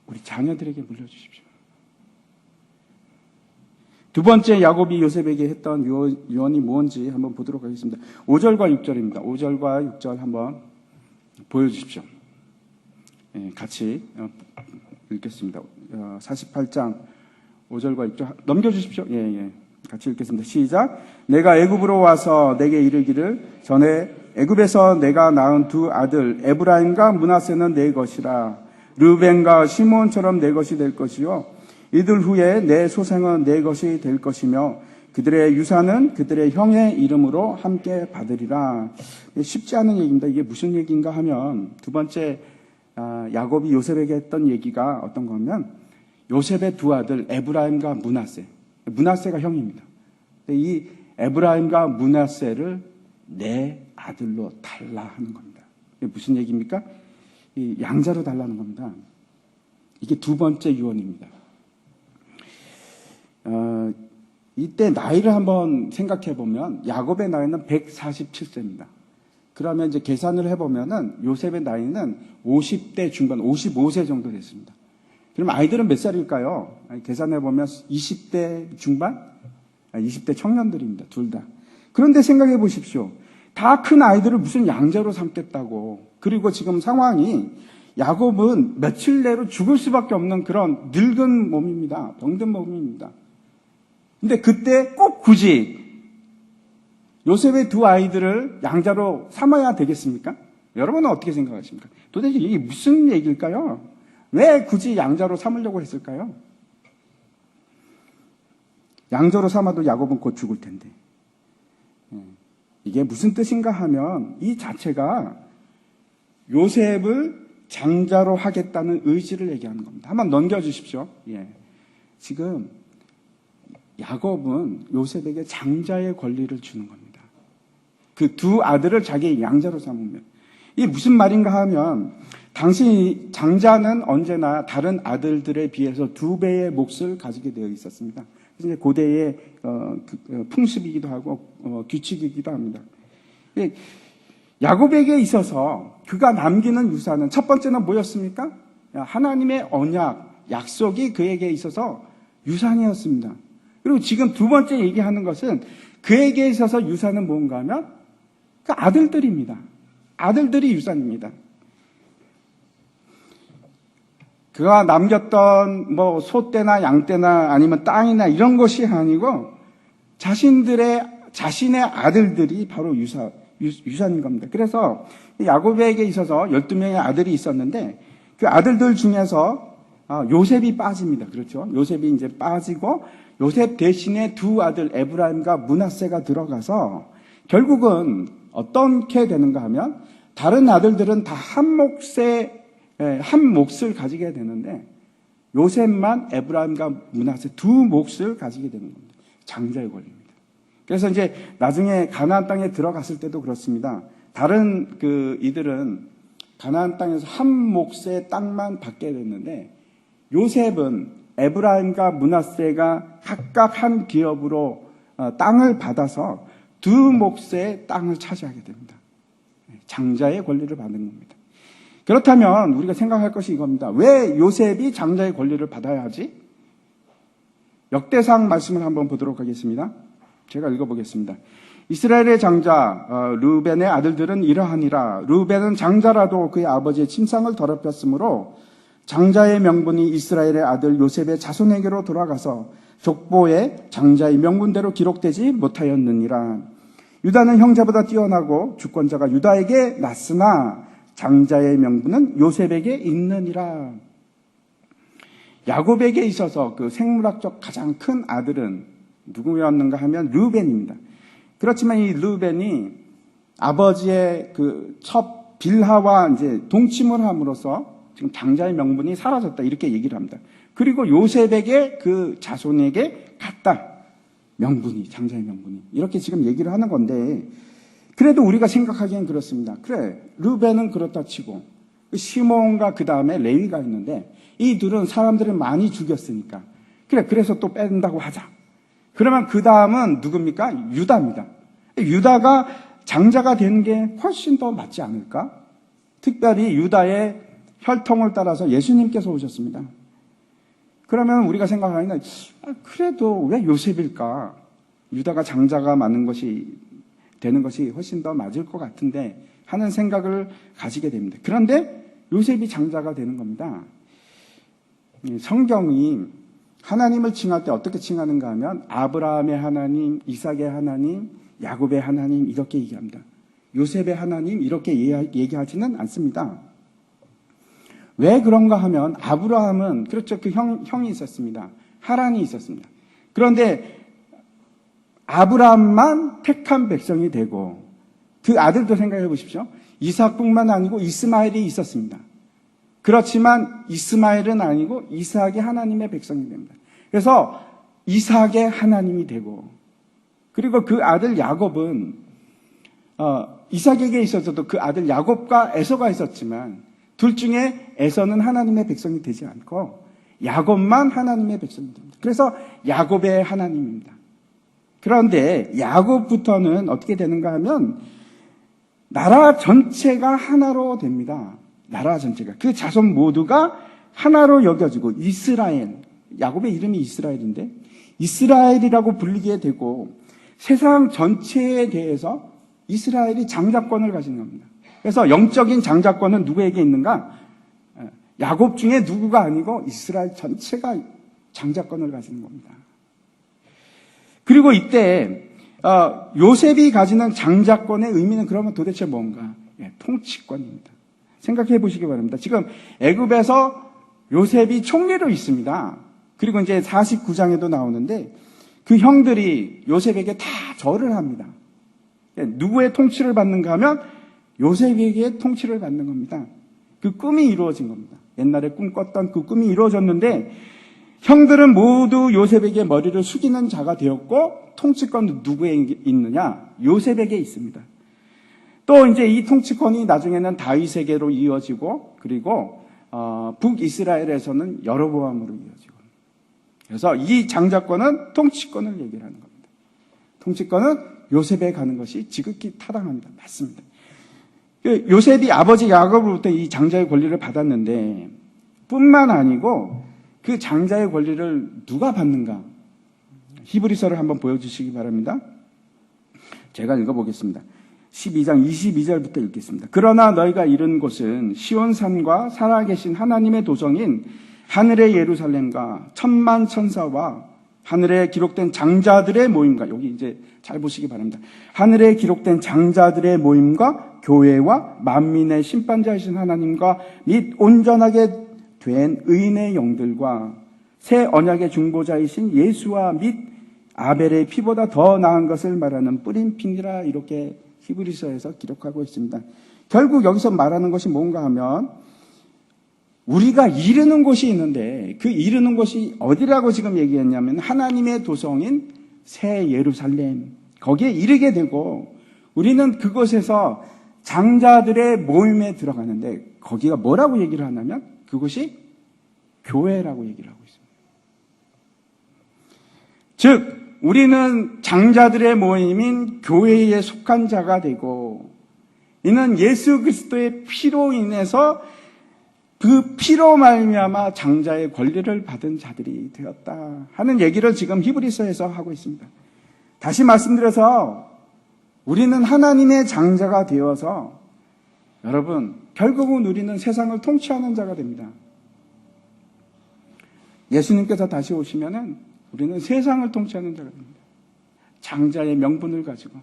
우리 자녀들에게 물려주십시오. 두 번째 야곱이 요셉에게 했던 유언이 무엇인지 한번 보도록 하겠습니다. 5절과 6절입니다. 5절과 6절 한번 보여주십시오. 같이 읽겠습니다. 48장 5절과 6절 넘겨주십시오. 같이 읽겠습니다. 시작. 내가 애굽으로 와서 내게 이르기를 전에 애굽에서 내가 낳은 두 아들 에브라임과 므낫세는 내 것이라. 르벤과 시몬처럼 내 것이 될 것이요 이들 후에 내 소생은 내 것이 될 것이며 그들의 유산은 그들의 형의 이름으로 함께 받으리라. 쉽지 않은 얘기입니다. 이게 무슨 얘기인가 하면 두 번째 야곱이 요셉에게 했던 얘기가 어떤 거냐면 요셉의 두 아들 에브라임과 므낫세. 므낫세가 형입니다. 이 에브라임과 므낫세를 내 아들로 달라 하는 겁니다. 이게 무슨 얘기입니까? 이 양자로 달라는 겁니다. 이게 두 번째 유언입니다. 이때 나이를 한번 생각해 보면 야곱의 나이는 147세입니다. 그러면 이제 계산을 해보면은 요셉의 나이는 50대 중반, 55세 정도 됐습니다. 그럼 아이들은 몇 살일까요? 계산해보면 20대 중반? 20대 청년들입니다. 둘 다. 그런데 생각해 보십시오. 다 큰 아이들을 무슨 양자로 삼겠다고. 그리고 지금 상황이 야곱은 며칠 내로 죽을 수밖에 없는 그런 늙은 몸입니다. 병든 몸입니다. 근데 그때 꼭 굳이 요셉의 두 아이들을 양자로 삼아야 되겠습니까? 여러분은 어떻게 생각하십니까? 도대체 이게 무슨 얘기일까요? 왜 굳이 양자로 삼으려고 했을까요? 양자로 삼아도 야곱은 곧 죽을 텐데. 이게 무슨 뜻인가 하면 이 자체가 요셉을 장자로 하겠다는 의지를 얘기하는 겁니다. 한번 넘겨주십시오. 지금 야곱은 요셉에게 장자의 권리를 주는 겁니다. 그 두 아들을 자기의 양자로 삼으면. 이게 무슨 말인가 하면 당시 장자는 언제나 다른 아들들에 비해서 2배의 몫을 가지게 되어 있었습니다. 그래서 이제 고대의 풍습이기도 하고 규칙이기도 합니다. 야곱에게 있어서 그가 남기는 유산은 첫 번째는 뭐였습니까? 하나님의 언약, 약속이 그에게 있어서 유산이었습니다. 그리고 지금 두 번째 얘기하는 것은 그에게 있어서 유산은 뭔가 하면 그 아들들입니다. 아들들이 유산입니다. 그가 남겼던 소떼나 양떼나 아니면 땅이나 이런 것이 아니고 자신의 아들들이 바로 유산인 겁니다. 그래서 야곱에게 있어서 12명의 아들이 있었는데 그 아들들 중에서 요셉이 빠집니다. 그렇죠? 요셉이 이제 빠지고 요셉 대신에 두 아들 에브라임과 므낫세가 들어가서 결국은 어떻게 되는가 하면 다른 아들들은 다 한 몫을 가지게 되는데 요셉만 에브라임과 므낫세 두 몫을 가지게 되는 겁니다. 장자의 권리입니다. 그래서 이제 나중에 가나안 땅에 들어갔을 때도 그렇습니다. 다른 이들은 가나안 땅에서 한 몫의 땅만 받게 됐는데 요셉은 에브라임과 므낫세가 각각 한 기업으로 땅을 받아서 두 몫의 땅을 차지하게 됩니다. 장자의 권리를 받는 겁니다. 그렇다면 우리가 생각할 것이 이겁니다. 왜 요셉이 장자의 권리를 받아야 하지? 역대상 말씀을 한번 보도록 하겠습니다. 제가 읽어보겠습니다. 이스라엘의 장자 르벤의 아들들은 이러하니라. 르벤은 장자라도 그의 아버지의 침상을 더럽혔으므로 장자의 명분이 이스라엘의 아들 요셉의 자손에게로 돌아가서 족보에 장자의 명분대로 기록되지 못하였느니라. 유다는 형제보다 뛰어나고 주권자가 유다에게 났으나 장자의 명분은 요셉에게 있느니라. 야곱에게 있어서 그 생물학적 가장 큰 아들은 누구였는가 하면 르벤입니다. 그렇지만 이 르벤이 아버지의 그 첩 빌하와 이제 동침을 함으로써 지금 장자의 명분이 사라졌다 이렇게 얘기를 합니다. 그리고 요셉에게 그 자손에게 갔다. 명분이, 장자의 명분이. 이렇게 지금 얘기를 하는 건데 그래도 우리가 생각하기엔 그렇습니다. 그래, 르벤은 그렇다 치고 시몬과 그 다음에 레위가 있는데 이 둘은 사람들을 많이 죽였으니까 그래서 또 뺀다고 하자. 그러면 그 다음은 누굽니까? 유다입니다. 유다가 장자가 된 게 훨씬 더 맞지 않을까? 특별히 유다의 혈통을 따라서 예수님께서 오셨습니다. 그러면 우리가 생각하기는 그래도 왜 요셉일까? 유다가 장자가 되는 것이 훨씬 더 맞을 것 같은데 하는 생각을 가지게 됩니다. 그런데 요셉이 장자가 되는 겁니다. 성경이 하나님을 칭할 때 어떻게 칭하는가 하면 아브라함의 하나님, 이삭의 하나님, 야곱의 하나님 이렇게 얘기합니다. 요셉의 하나님 이렇게 얘기하지는 않습니다. 왜 그런가 하면 아브라함은 그렇죠. 그 형이 있었습니다. 하란이 있었습니다. 그런데 아브라함만 택한 백성이 되고 그 아들도 생각해 보십시오. 이삭뿐만 아니고 이스마엘이 있었습니다. 그렇지만 이스마엘은 아니고 이삭이 하나님의 백성이 됩니다. 그래서 이삭의 하나님이 되고 그리고 그 아들 야곱은 이삭에게 있어서도 그 아들 야곱과 에서가 있었지만 둘 중에 에서는 하나님의 백성이 되지 않고 야곱만 하나님의 백성이 됩니다. 그래서 야곱의 하나님입니다. 그런데 야곱부터는 어떻게 되는가 하면 나라 전체가 하나로 됩니다. 나라 전체가. 그 자손 모두가 하나로 여겨지고 이스라엘, 야곱의 이름이 이스라엘인데 이스라엘이라고 불리게 되고 세상 전체에 대해서 이스라엘이 장자권을 가지는 겁니다. 그래서 영적인 장자권은 누구에게 있는가? 야곱 중에 누구가 아니고 이스라엘 전체가 장자권을 가지는 겁니다. 그리고 이때 요셉이 가지는 장자권의 의미는 그러면 도대체 뭔가? 통치권입니다. 생각해 보시기 바랍니다. 지금 애굽에서 요셉이 총리로 있습니다. 그리고 이제 49장에도 나오는데 그 형들이 요셉에게 다 절을 합니다. 누구의 통치를 받는가 하면 요셉에게 통치를 받는 겁니다. 그 꿈이 이루어진 겁니다. 옛날에 꿈꿨던 그 꿈이 이루어졌는데 형들은 모두 요셉에게 머리를 숙이는 자가 되었고 통치권은 누구에게 있느냐? 요셉에게 있습니다. 또 이제 이 통치권이 나중에는 다윗에게로 이어지고 그리고 북이스라엘에서는 여로보암으로 이어지고 그래서 이 장자권은 통치권을 얘기를 하는 겁니다. 통치권은 요셉에 가는 것이 지극히 타당합니다. 맞습니다. 요셉이 아버지 야곱으로부터 이 장자의 권리를 받았는데 뿐만 아니고 그 장자의 권리를 누가 받는가? 히브리서를 한번 보여주시기 바랍니다. 제가 읽어보겠습니다. 12장 22절부터 읽겠습니다. 그러나 너희가 이른 곳은 시온산과 살아계신 하나님의 도성인 하늘의 예루살렘과 천만 천사와 하늘에 기록된 장자들의 모임과 여기 이제 잘 보시기 바랍니다. 하늘에 기록된 장자들의 모임과 교회와 만민의 심판자이신 하나님과 및 온전하게 된 의인의 영들과 새 언약의 중보자이신 예수와 및 아벨의 피보다 더 나은 것을 말하는 뿌린 피니라 이렇게 히브리서에서 기록하고 있습니다. 결국 여기서 말하는 것이 뭔가 하면 우리가 이르는 곳이 있는데 그 이르는 곳이 어디라고 지금 얘기했냐면 하나님의 도성인 새 예루살렘 거기에 이르게 되고 우리는 그곳에서 장자들의 모임에 들어가는데 거기가 뭐라고 얘기를 하냐면 그곳이 교회라고 얘기를 하고 있습니다. 즉 우리는 장자들의 모임인 교회에 속한 자가 되고 이는 예수 그리스도의 피로 인해서 그 피로 말미암아 장자의 권리를 받은 자들이 되었다 하는 얘기를 지금 히브리서에서 하고 있습니다. 다시 말씀드려서 우리는 하나님의 장자가 되어서 여러분 결국은 우리는 세상을 통치하는 자가 됩니다. 예수님께서 다시 오시면은 우리는 세상을 통치하는 자가 됩니다. 장자의 명분을 가지고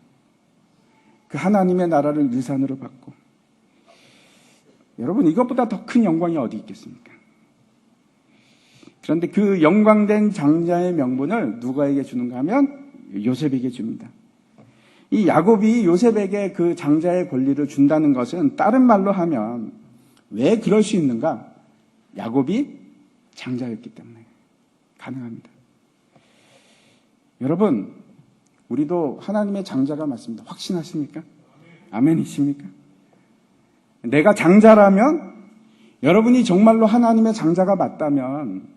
그 하나님의 나라를 유산으로 받고 여러분 이것보다 더 큰 영광이 어디 있겠습니까? 그런데 그 영광된 장자의 명분을 누구에게 주는가 하면 요셉에게 줍니다. 이 야곱이 요셉에게 그 장자의 권리를 준다는 것은 다른 말로 하면 왜 그럴 수 있는가? 야곱이 장자였기 때문에 가능합니다. 여러분 우리도 하나님의 장자가 맞습니다. 확신하십니까? 아멘이십니까? 내가 장자라면 여러분이 정말로 하나님의 장자가 맞다면,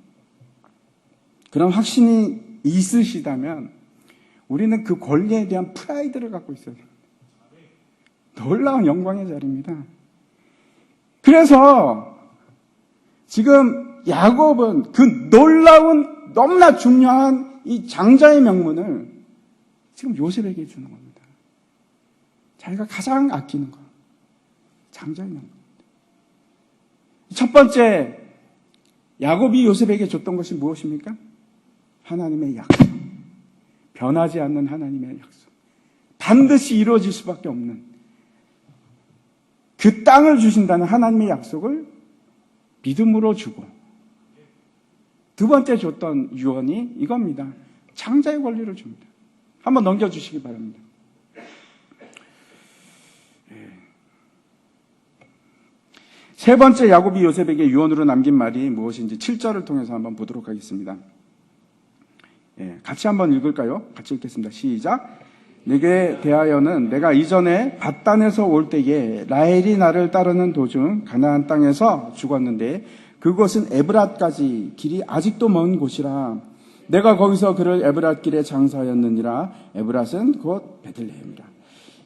그런 확신이 있으시다면 우리는 그 권리에 대한 프라이드를 갖고 있어야 됩니다. 놀라운 영광의 자리입니다. 그래서 지금 야곱은 그 놀라운 너무나 중요한 이 장자의 명분을 지금 요셉에게 주는 겁니다. 자기가 가장 아끼는 것, 장자의 명분. 첫 번째, 야곱이 요셉에게 줬던 것이 무엇입니까? 하나님의 약속. 변하지 않는 하나님의 약속. 반드시 이루어질 수밖에 없는 그 땅을 주신다는 하나님의 약속을 믿음으로 주고, 두 번째 줬던 유언이 이겁니다. 장자의 권리를 줍니다. 한번 넘겨주시기 바랍니다. 세 번째 야곱이 요셉에게 유언으로 남긴 말이 무엇인지 7절을 통해서 한번 보도록 하겠습니다. 같이 한번 읽을까요? 같이 읽겠습니다. 시작. 내게 대하여는 내가 이전에 밧단에서 올 때에 라헬이 나를 따르는 도중 가나안 땅에서 죽었는데 그곳은 에브랏까지 길이 아직도 먼 곳이라. 내가 거기서 그를 에브랏 길에 장사하였느니라. 에브랏은 곧 베들레헴이라.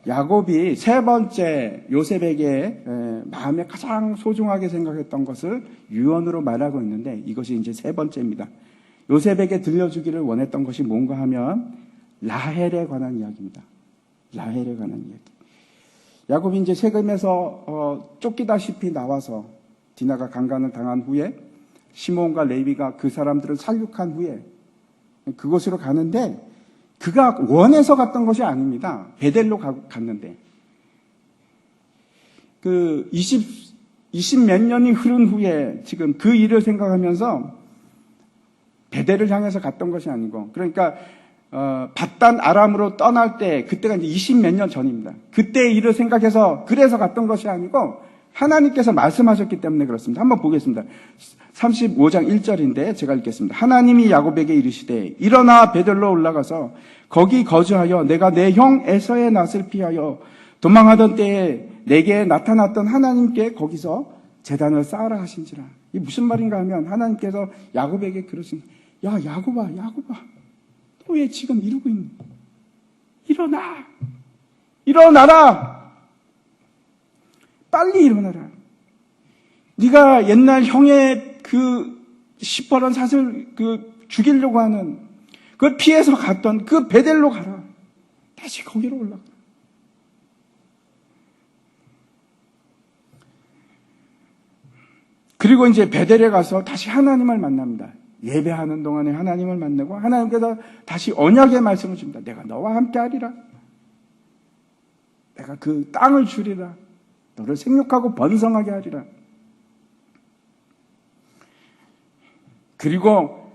야곱이 세 번째 요셉에게 마음에 가장 소중하게 생각했던 것을 유언으로 말하고 있는데, 이것이 이제 세 번째입니다. 요셉에게 들려주기를 원했던 것이 뭔가 하면 라헬에 관한 이야기입니다. 라헬에 관한 이야기. 야곱이 이제 세겜에서 쫓기다시피 나와서 디나가 강간을 당한 후에 시몬과 레위가 그 사람들을 살육한 후에 그곳으로 가는데, 그가 원해서 갔던 것이 아닙니다. 베델로 갔는데, 그 20 몇 년이 흐른 후에 지금 그 일을 생각하면서 베델을 향해서 갔던 것이 아니고, 그러니까 밧단 아람으로 떠날 때, 그때가 이제 20 몇 년 전입니다. 그때의 일을 생각해서 그래서 갔던 것이 아니고 하나님께서 말씀하셨기 때문에 그렇습니다. 한번 보겠습니다. 35장 1절인데 제가 읽겠습니다. 하나님이 야곱에게 이르시되 일어나 베델로 올라가서 거기 거주하여 내가 내 형 에서의 낯을 피하여 도망하던 때에 내게 나타났던 하나님께 거기서 제단을 쌓으라 하신지라. 이게 무슨 말인가 하면 하나님께서 야곱에게 그러신, 야 야곱아 너 왜 지금 이러고 있니? 일어나라. 빨리 일어나라. 네가 옛날 형의 그 시퍼런 사슬 죽이려고 하는 그걸 피해서 갔던 그 베델로 가라. 다시 거기로 올라가. 그리고 이제 베델에 가서 다시 하나님을 만납니다. 예배하는 동안에 하나님을 만나고 하나님께서 다시 언약의 말씀을 줍니다. 내가 너와 함께 하리라. 내가 그 땅을 주리라. 너를 생육하고 번성하게 하리라. 그리고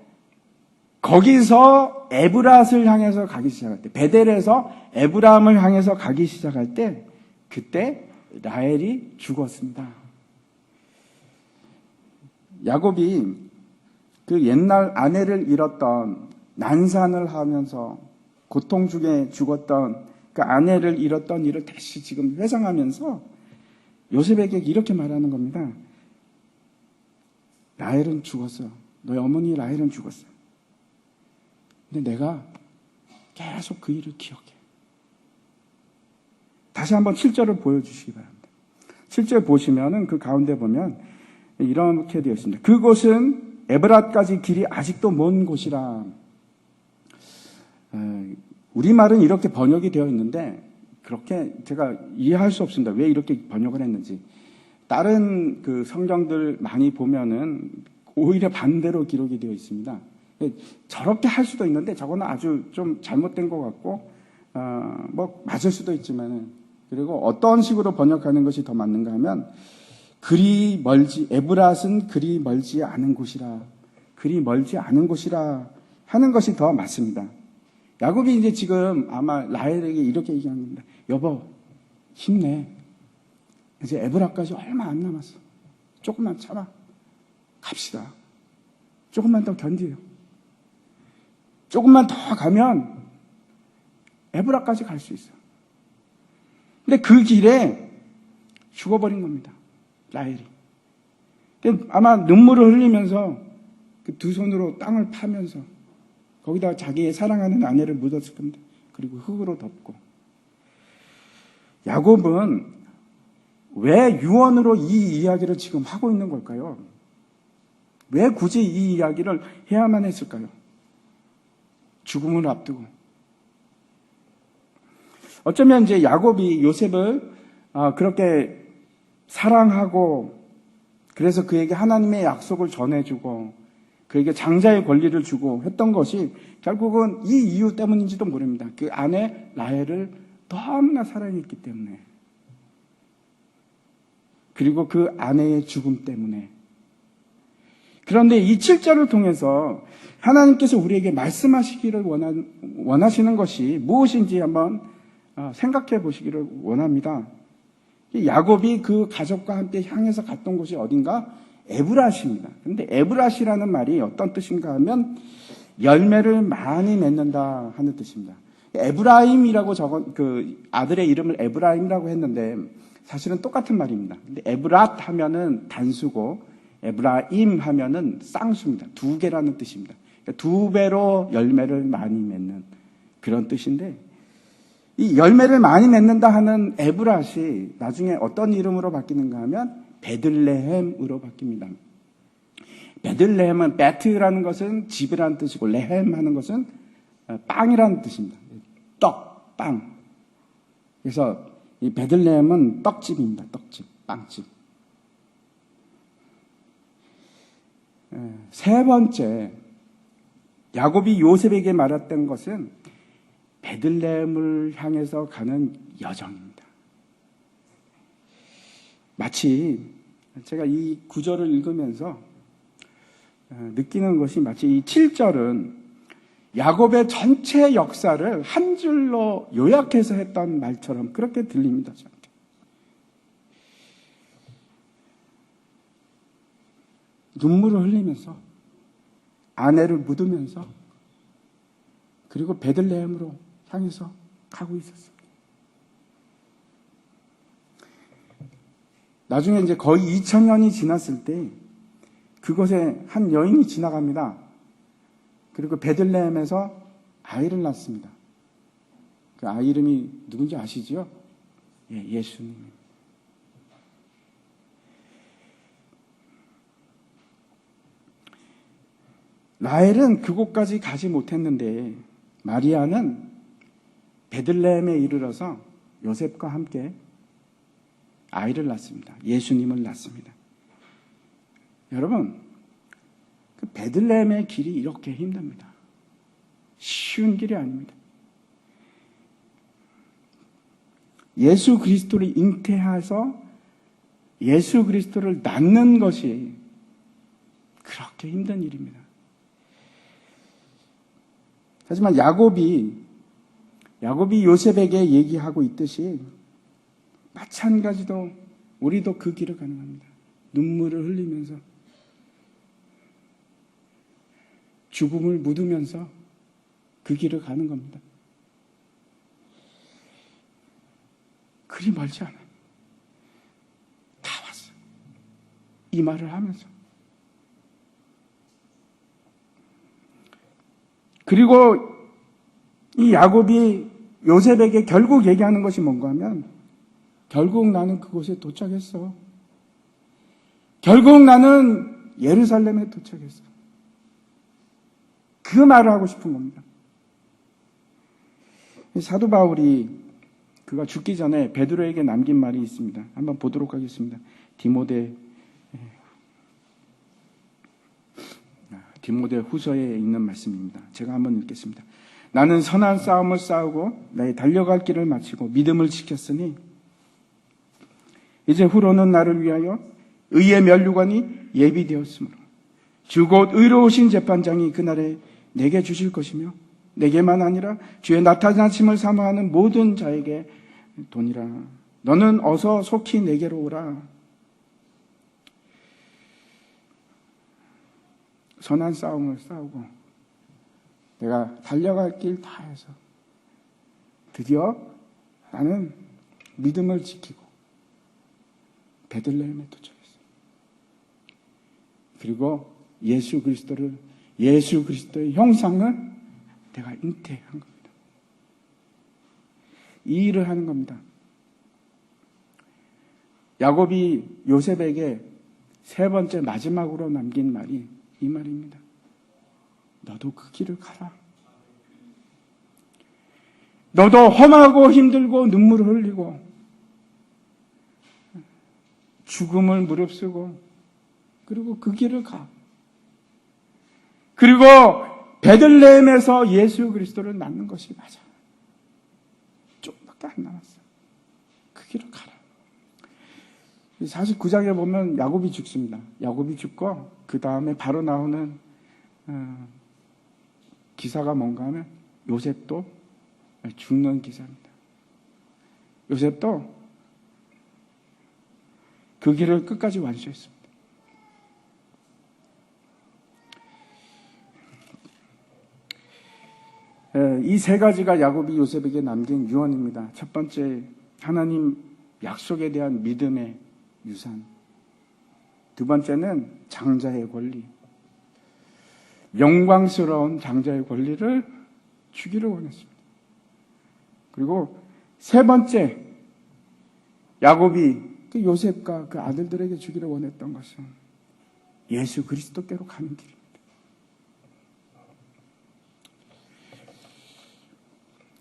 거기서 에브랏을 향해서 가기 시작할 때, 베델에서 에브람을 향해서 가기 시작할 때, 그때 라헬이 죽었습니다. 야곱이 그 옛날 아내를 잃었던, 난산을 하면서 고통 중에 죽었던 그 아내를 잃었던 일을 다시 지금 회상하면서 요셉에게 이렇게 말하는 겁니다. 라헬은 죽었어요. 너의 어머니 라헬은 죽었어요. 근데 내가 계속 그 일을 기억해. 다시 한번 7절을 보여주시기 바랍니다. 7절 보시면은 그 가운데 보면 이렇게 되어 있습니다. 그곳은 에브랏까지 길이 아직도 먼 곳이라. 우리말은 이렇게 번역이 되어 있는데 그렇게 제가 이해할 수 없습니다. 왜 이렇게 번역을 했는지. 다른 그 성경들 많이 보면은 오히려 반대로 기록이 되어 있습니다. 저렇게 할 수도 있는데 저거는 아주 좀 잘못된 것 같고, 뭐 맞을 수도 있지만은, 그리고 어떤 식으로 번역하는 것이 더 맞는가 하면 그리 멀지, 에브랏은 그리 멀지 않은 곳이라, 그리 멀지 않은 곳이라 하는 것이 더 맞습니다. 야곱이 이제 지금 아마 라헬에게 이렇게 얘기하는 겁니다. 여보, 힘내. 이제 에브랏까지 얼마 안 남았어. 조금만 참아. 갑시다. 조금만 더 견디요. 조금만 더 가면 에브랏까지 갈 수 있어. 근데 그 길에 죽어버린 겁니다. 라헬이. 아마 눈물을 흘리면서 그 두 손으로 땅을 파면서 거기다 자기의 사랑하는 아내를 묻었을 겁니다. 그리고 흙으로 덮고. 야곱은 왜 유언으로 이 이야기를 지금 하고 있는 걸까요? 왜 굳이 이 이야기를 해야만 했을까요? 죽음을 앞두고. 어쩌면 이제 야곱이 요셉을 그렇게 사랑하고 그래서 그에게 하나님의 약속을 전해주고 그에게 장자의 권리를 주고 했던 것이 결국은 이 이유 때문인지도 모릅니다. 그 아내 라헬을 너무나 사랑했기 때문에, 그리고 그 아내의 죽음 때문에. 그런데 이 7절을 통해서 하나님께서 우리에게 말씀하시기를 원하시는 것이 무엇인지 한번 생각해 보시기를 원합니다. 야곱이 그 가족과 함께 향해서 갔던 곳이 어딘가? 에브라시입니다. 그런데 에브라시라는 말이 어떤 뜻인가 하면 열매를 많이 맺는다 하는 뜻입니다. 에브라임이라고 그 아들의 이름을 에브라임이라고 했는데 사실은 똑같은 말입니다. 근데 에브랏 하면은 단수고 에브라임 하면은 쌍수입니다. 두 개라는 뜻입니다. 그러니까 두 배로 열매를 많이 맺는 그런 뜻인데, 이 열매를 많이 맺는다 하는 에브랏이 나중에 어떤 이름으로 바뀌는가 하면 베들레헴으로 바뀝니다. 베들레헴은 베트라는 것은 집이라는 뜻이고 레헴 하는 것은 빵이라는 뜻입니다. 떡, 빵. 그래서 이 베들레헴은 떡집입니다. 떡집, 빵집. 세 번째, 야곱이 요셉에게 말했던 것은 베들레헴을 향해서 가는 여정입니다. 마치 제가 이 구절을 읽으면서 느끼는 것이 마치 이 7절은 야곱의 전체 역사를 한 줄로 요약해서 했던 말처럼 그렇게 들립니다. 저한테. 눈물을 흘리면서 아내를 묻으면서 그리고 베들레헴으로 향해서 가고 있었습니다. 나중에 이제 거의 2000년이 지났을 때 그곳에 한 여인이 지나갑니다. 그리고 베들레헴에서 아이를 낳습니다. 그 아이 이름이 누군지 아시죠? 예, 예수님. 라헬은 그곳까지 가지 못했는데 마리아는 베들레헴에 이르러서 요셉과 함께 아이를 낳습니다. 예수님을 낳습니다. 여러분, 그 베들레헴의 길이 이렇게 힘듭니다. 쉬운 길이 아닙니다. 예수 그리스도를 잉태해서 예수 그리스도를 낳는 것이 그렇게 힘든 일입니다. 하지만 야곱이 요셉에게 얘기하고 있듯이 마찬가지로 우리도 그 길을 가는 겁니다. 눈물을 흘리면서 죽음을 묻으면서 그 길을 가는 겁니다. 그리 멀지 않아요. 다 왔어요. 이 말을 하면서. 그리고 이 야곱이 요셉에게 결국 얘기하는 것이 뭔가 하면 결국 나는 그곳에 도착했어. 결국 나는 예루살렘에 도착했어. 그 말을 하고 싶은 겁니다. 사도 바울이 그가 죽기 전에 베드로에게 남긴 말이 있습니다. 한번 보도록 하겠습니다. 디모데 후서에 있는 말씀입니다. 제가 한번 읽겠습니다. 나는 선한 싸움을 싸우고 나의 달려갈 길을 마치고 믿음을 지켰으니 이제 후로는 나를 위하여 의의 면류관이 예비되었으므로 주 곧 의로우신 재판장이 그날에 내게 주실 것이며 내게만 아니라 주의 나타나심을 사모하는 모든 자에게 도니라. 너는 어서 속히 내게로 오라. 선한 싸움을 싸우고 내가 달려갈 길 다 해서 드디어 나는 믿음을 지키고 베들레헴에 도착했어요. 그리고 예수 그리스도의 형상을 내가 잉태한 겁니다. 이 일을 하는 겁니다. 야곱이 요셉에게 세 번째 마지막으로 남긴 말이 이 말입니다. 너도 그 길을 가라. 너도 험하고 힘들고 눈물을 흘리고 죽음을 무릅쓰고 그리고 그 길을 가. 그리고 베들레헴에서 예수 그리스도를 낳는 것이 맞아. 조금밖에 안 남았어. 그 길을 가라. 49장에 보면 야곱이 죽습니다. 야곱이 죽고 그 다음에 바로 나오는 기사가 뭔가 하면 요셉도 죽는 기사입니다. 요셉도 그 길을 끝까지 완수했습니다. 이 세 가지가 야곱이 요셉에게 남긴 유언입니다. 첫 번째, 하나님 약속에 대한 믿음의 유산. 두 번째는 장자의 권리. 영광스러운 장자의 권리를 주기를 원했습니다. 그리고 세 번째, 야곱이 그 요셉과 그 아들들에게 주기를 원했던 것은 예수 그리스도께로 가는 길입니다.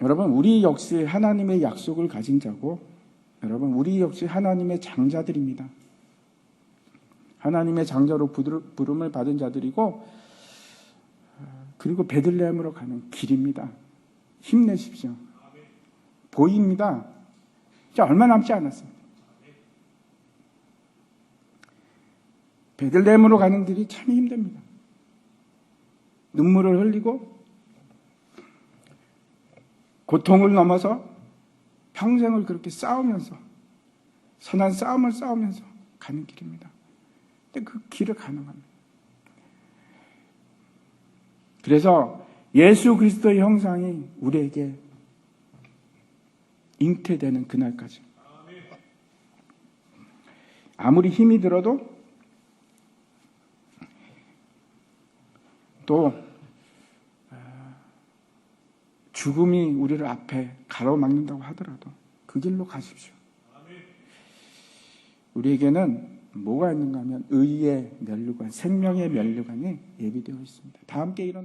여러분, 우리 역시 하나님의 약속을 가진 자고, 여러분, 우리 역시 하나님의 장자들입니다. 하나님의 장자로 부름을 받은 자들이고, 그리고 베들레헴으로 가는 길입니다. 힘내십시오. 보입니다. 이제 얼마 남지 않았습니다. 베들레헴으로 가는 길이 참 힘듭니다. 눈물을 흘리고 고통을 넘어서 평생을 그렇게 싸우면서 선한 싸움을 싸우면서 가는 길입니다. 근데 그 길을 가는 겁니다. 그래서 예수 그리스도의 형상이 우리에게 잉태되는 그날까지 아무리 힘이 들어도 또 죽음이 우리를 앞에 가로막는다고 하더라도 그 길로 가십시오. 우리에게는 뭐가 있는가 하면 의의 면류관, 생명의 면류관이 예비되어 있습니다. 다 함께 일어나